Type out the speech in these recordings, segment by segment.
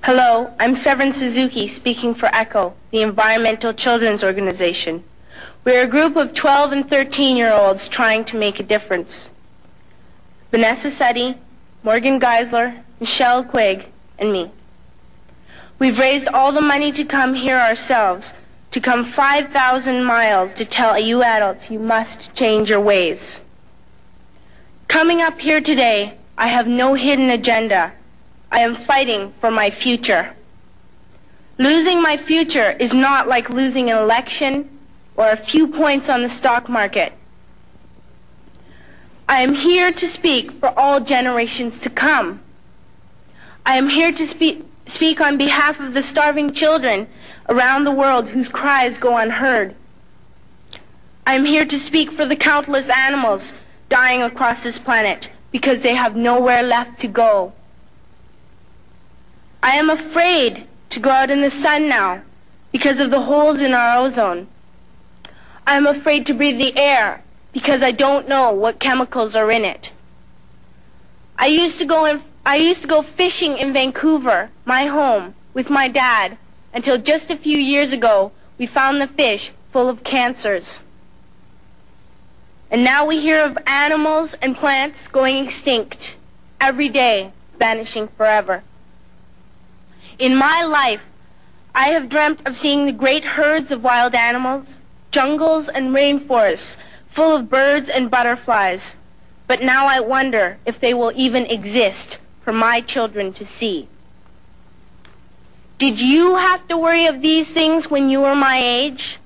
Hello, I'm Severn Suzuki, speaking for ECHO, the Environmental Children's Organization. We're a group of 12 and 13-year-olds trying to make a difference. Vanessa Seti, Morgan Geisler, Michelle Quigg, and me. We've raised all the money to come here ourselves, to come 5,000 miles to tell you adults you must change your ways. Coming up here today, I have no hidden agenda. I am fighting for my future. Losing my future is not like losing an election or a few points on the stock market. I am here to speak for all generations to come. I am here to speak on behalf of the starving children around the world whose cries go unheard. I am here to speak for the countless animals dying across this planet because they have nowhere left to go. I am afraid to go out in the sun now because of the holes in our ozone. I am afraid to breathe the air because I don't know what chemicals are in it. I used to go fishing in Vancouver, my home, with my dad, until just a few years ago we found the fish full of cancers. And now we hear of animals and plants going extinct every day, vanishing forever. In my life, I have dreamt of seeing the great herds of wild animals, jungles and rainforests full of birds and butterflies. But now I wonder if they will even exist for my children to see. Did you have to worry of these things when you were my age?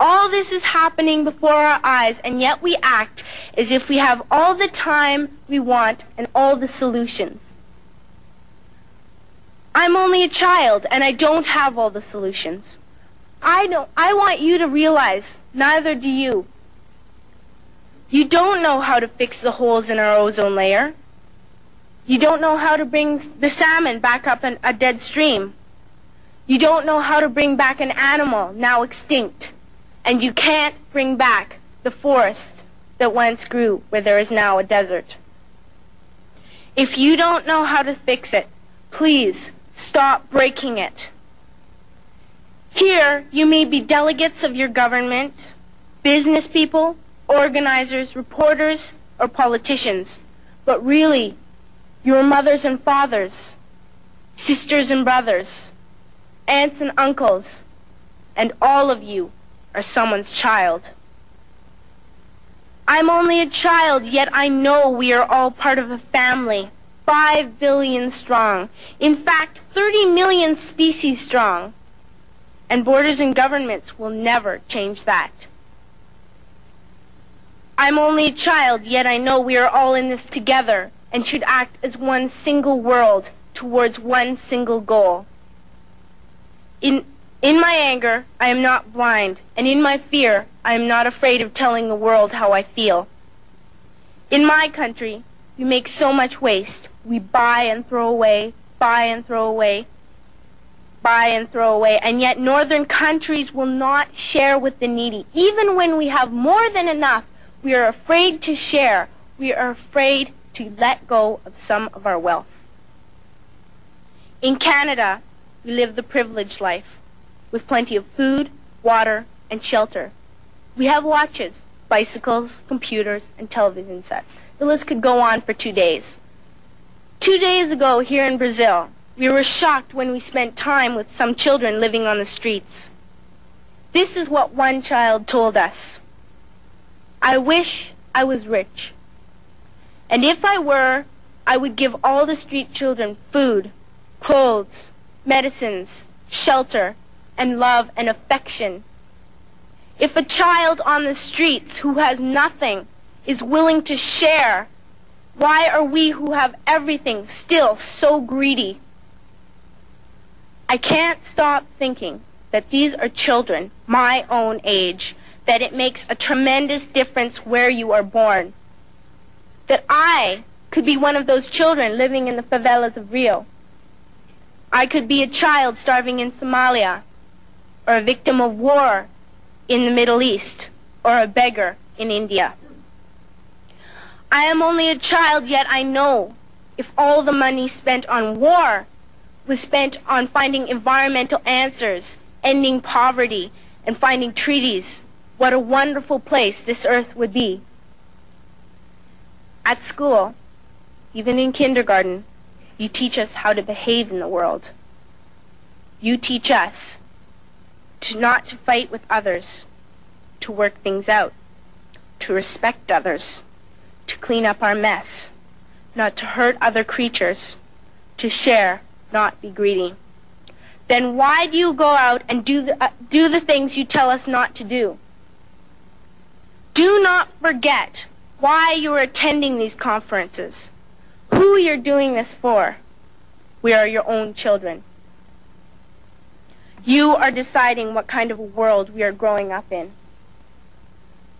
All this is happening before our eyes, and yet we act as if we have all the time we want and all the solutions. I'm only a child, and I don't have all the solutions. I want you to realize, neither do you. You don't know how to fix the holes in our ozone layer. You don't know how to bring the salmon back up a dead stream. You don't know how to bring back an animal now extinct. And you can't bring back the forest that once grew where there is now a desert. If you don't know how to fix it, please stop breaking it. Here, you may be delegates of your government, business people, organizers, reporters, or politicians, but really, your mothers and fathers, sisters and brothers, aunts and uncles, and all of you are someone's child. I'm only a child, yet I know we are all part of a family, 5 billion strong. In fact, 30 million species strong. And borders and governments will never change that. I'm only a child, yet I know we are all in this together and should act as one single world towards one single goal. In my anger, I am not blind, and in my fear, I am not afraid of telling the world how I feel. In my country, we make so much waste. We buy and throw away, buy and throw away, buy and throw away, and yet northern countries will not share with the needy. Even when we have more than enough, we are afraid to share. We are afraid to let go of some of our wealth. In Canada, we live the privileged life, with plenty of food, water, and shelter. We have watches, bicycles, computers, and television sets. The list could go on for 2 days. 2 days ago, here in Brazil, we were shocked when we spent time with some children living on the streets. This is what one child told us. I wish I was rich. And if I were, I would give all the street children food, clothes, medicines, shelter, and love and affection. If a child on the streets who has nothing is willing to share, why are we who have everything still so greedy? I can't stop thinking that these are children my own age, that it makes a tremendous difference where you are born. That I could be one of those children living in the favelas of Rio. I could be a child starving in Somalia, or a victim of war in the Middle East, or a beggar in India. I am only a child, yet I know if all the money spent on war was spent on finding environmental answers, ending poverty, and finding treaties, what a wonderful place this earth would be. At school, even in kindergarten, you teach us how to behave in the world. You teach us not to fight with others, to work things out, to respect others, to clean up our mess, not to hurt other creatures, to share, not be greedy. Then why do you go out and do the things you tell us not to do? Do not forget why you are attending these conferences, who you're doing this for. We are your own children. You are deciding what kind of a world we are growing up in.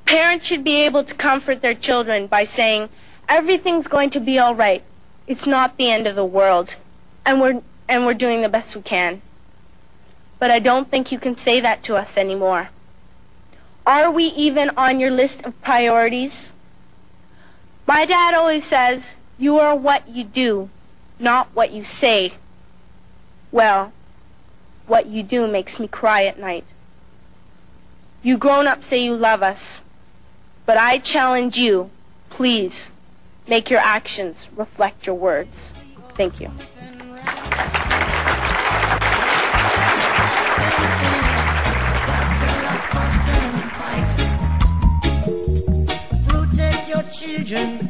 Parents should be able to comfort their children by saying, everything's going to be all right. It's not the end of the world, and we're doing the best we can. But I don't think you can say that to us anymore. Are we even on your list of priorities? My dad always says, you are what you do, not what you say. Well, what you do makes me cry at night. You grown-ups say you love us, but I challenge you, please, make your actions reflect your words. Thank you. Protect your children